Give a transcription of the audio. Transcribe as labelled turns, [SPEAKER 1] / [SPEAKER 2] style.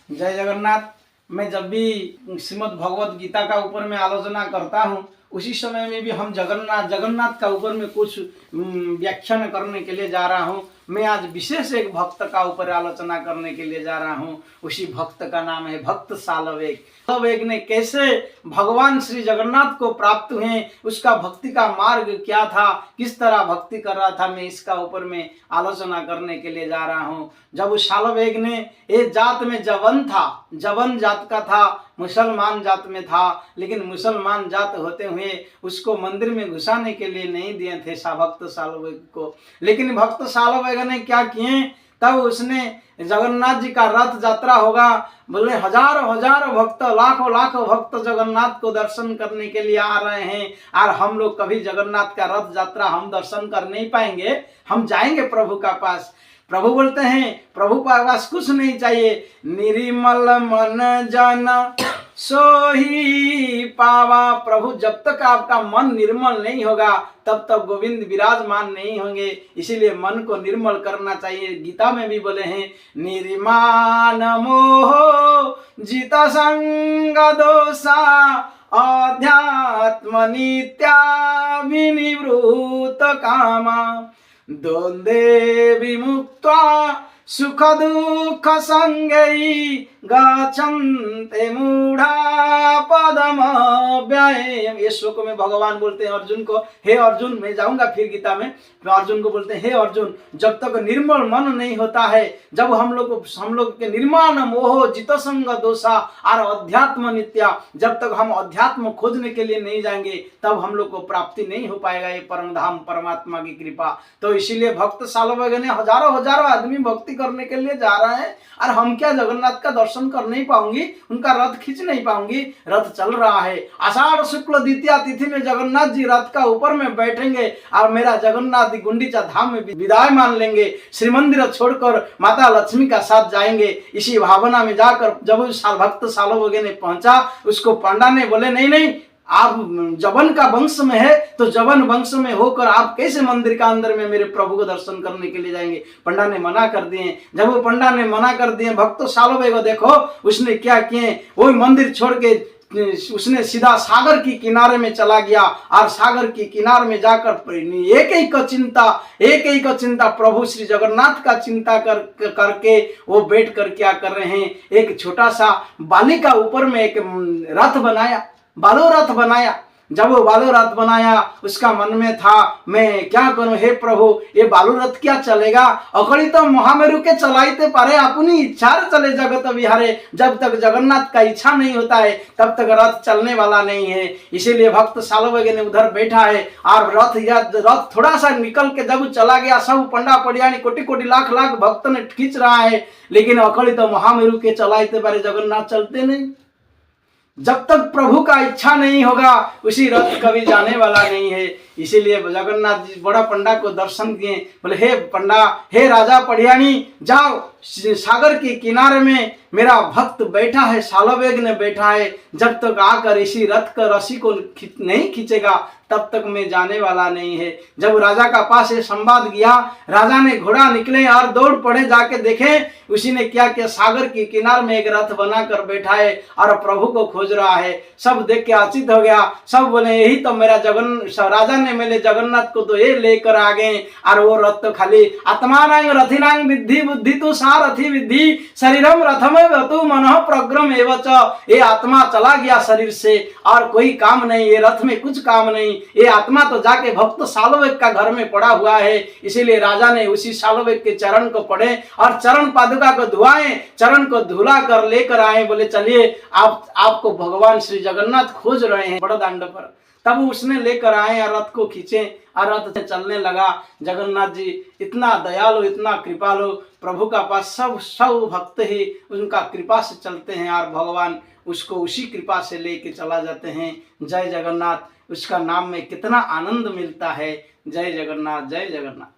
[SPEAKER 1] जय जगन्नाथ। मैं जब भी श्रीमद् भगवत गीता का ऊपर में आलोचना करता हूँ, उसी समय में भी हम जगन्नाथ का ऊपर में कुछ व्याख्यान करने के लिए जा रहा हूँ। मैं आज विशेष एक भक्त का ऊपर आलोचना करने के लिए जा रहा हूँ। उसी भक्त का नाम है भक्त सालवेग। सालवेग ने कैसे भगवान श्री जगन्नाथ को प्राप्त हुए, उसका भक्ति का मार्ग क्या था, किस तरह भक्ति कर रहा था, मैं इसका ऊपर में आलोचना करने के लिए जा रहा हूँ। जब उस सालवेग ने एक जात में जवन था, जवन जात का था, मुसलमान जात में था, लेकिन मुसलमान जात होते हुए उसको मंदिर में घुसाने के लिए नहीं दिए थे भक्त सालवेग को। लेकिन भक्त सालवेग ने क्या किए, तब उसने जगन्नाथ जी का रथ यात्रा होगा, बोले हजारों हजारों भक्त, लाखों लाखों भक्त जगन्नाथ को दर्शन करने के लिए आ रहे हैं। और हम लोग कभी जगन्नाथ का रथ यात्रा हम दर्शन कर नहीं पाएंगे, हम जाएंगे प्रभु का पास। प्रभु बोलते हैं प्रभु के पास कुछ नहीं चाहिए, निर्मल मन जन सोही पावा। प्रभु जब तक आपका मन निर्मल नहीं होगा तब तक गोविंद विराजमान नहीं होंगे, इसीलिए मन को निर्मल करना चाहिए। गीता में भी बोले हैं निर्माण मोह जित संग दोषा अध्यात्म नित्या विनिवृत कामा द्वंद्वे विमुक्त्वा सुख दुख संगै गच्छन्ते मूढ़ा पदमव्ययम्। ये श्लोक में भगवान बोलते हैं अर्जुन को, हे अर्जुन, मैं जाऊंगा फिर गीता में, तो अर्जुन को बोलते हैं हे अर्जुन, जब तक निर्मल मन नहीं होता है, जब हम लोग के निर्माण मोह जित संग दोषा और अध्यात्म नित्या, जब तक हम अध्यात्म खोजने के लिए नहीं जाएंगे तब हम लोग को प्राप्ति नहीं हो पाएगा ये परम धाम परमात्मा की कृपा। तो इसीलिए भक्त सालवेग ने हजारों हजारों आदमी भक्ति करने के लिए जा रहे हैं, और हम क्या जगन्नाथ का दर्शन कर नहीं पाऊंगी, उनका रथ खींच नहीं पाऊंगी। रथ चल रहा है, आषाढ़ शुक्ल द्वितीया तिथि में जगन्नाथ जी रथ का ऊपर में बैठेंगे और मेरा जगन्नाथ जी गुंडीचा धाम में विदाई मान लेंगे, श्री मंदिर छोड़कर माता लक्ष्मी का साथ जाएंगे। इसी भावना में जाकर जब भक्त सालवेग ने पहुंचा, उसको पंडा ने बोले नहीं नहीं, आप जवन का वंश में है तो जवन वंश में होकर आप कैसे मंदिर का अंदर में मेरे प्रभु को दर्शन करने के लिए जाएंगे। पंडा ने मना कर दिए। जब वो पंडा ने मना कर दिए, भक्त सालवेग को देखो उसने क्या किए, वही मंदिर छोड़ के उसने सीधा सागर की किनारे में चला गया, और सागर की किनारे में जाकर एक ही चिंता प्रभु श्री जगन्नाथ का चिंता करके वो बैठ कर क्या कर रहे हैं, एक छोटा सा बाली का ऊपर में एक रथ बनाया, बालू रथ बनाया। जब वो बालू रथ बनाया, उसका मन में था मैं क्या करूं, हे प्रभु ये बालू रथ क्या चलेगा, अकड़ी तो महामेरु के चलाइते पारे, अपनी इच्छा चले जगत विहारे। जब तक जगन्नाथ का इच्छा नहीं होता है तब तक रथ चलने वाला नहीं है। इसीलिए भक्त सालवेग ने उधर बैठा है, और रथ थोड़ा सा निकल के जब चला गया, सब पंडा पड़ियानी कोटि कोटि लाख लाख भक्त ने खींच रहा है, लेकिन अकड़ी तो महामेरु के चलाइते पारे जगन्नाथ चलते नहीं। जब तक प्रभु का इच्छा नहीं होगा उसी रथ कभी जाने वाला नहीं है। इसीलिए जगन्नाथ जी बड़ा पंडा को दर्शन दिए, बोले हे पंडा, हे राजा पड़ियानी, जाओ सागर के किनारे में मेरा भक्त बैठा है, सालवेग ने बैठा है, जब तक आकर इसी रथ का रस्सी को नहीं खींचेगा तब तक मैं जाने वाला नहीं है। जब राजा का पास ये संवाद गया, राजा ने घोड़ा निकले और दौड़ पड़े, जाके देखे उसी ने क्या किया, सागर के किनारे में एक रथ बनाकर बैठा है और प्रभु को खोज रहा है। सब देख के आश्चर्य हो गया, सब बोले यही तो मेरा राजा ने मेरे जगन्नाथ को तो ये लेकर आ गए, और वो रथ तो खाली आत्मानांग रथिनांग विद्धि बुद्धि तो सारथी विद्धि शरीरम रथम वतु मनः प्रग्रम एवच। ये आत्मा चला गया शरीर से और कोई काम नहीं, ये रथ में कुछ काम नहीं, ये आत्मा तो जाके भक्त सालवेग का घर में पड़ा हुआ है। इसीलिए राजा ने उसी सालवेग के चरण को पढ़े और चरण पादुका को धुआए, चरण को धुला कर लेकर आए, बोले चलिए आपको भगवान श्री जगन्नाथ खोज रहे हैं बड़ा दांड पर। तब उसने लेकर आए और रथ को खींचे और रथ से चलने लगा। जगन्नाथ जी इतना दयालु, इतना कृपालु, प्रभु का पास सब भक्त ही उनका कृपा से चलते हैं और भगवान उसको उसी कृपा से लेके चला जाते हैं। जय जगन्नाथ, उसका नाम में कितना आनंद मिलता है। जय जगन्नाथ, जय जगन्नाथ।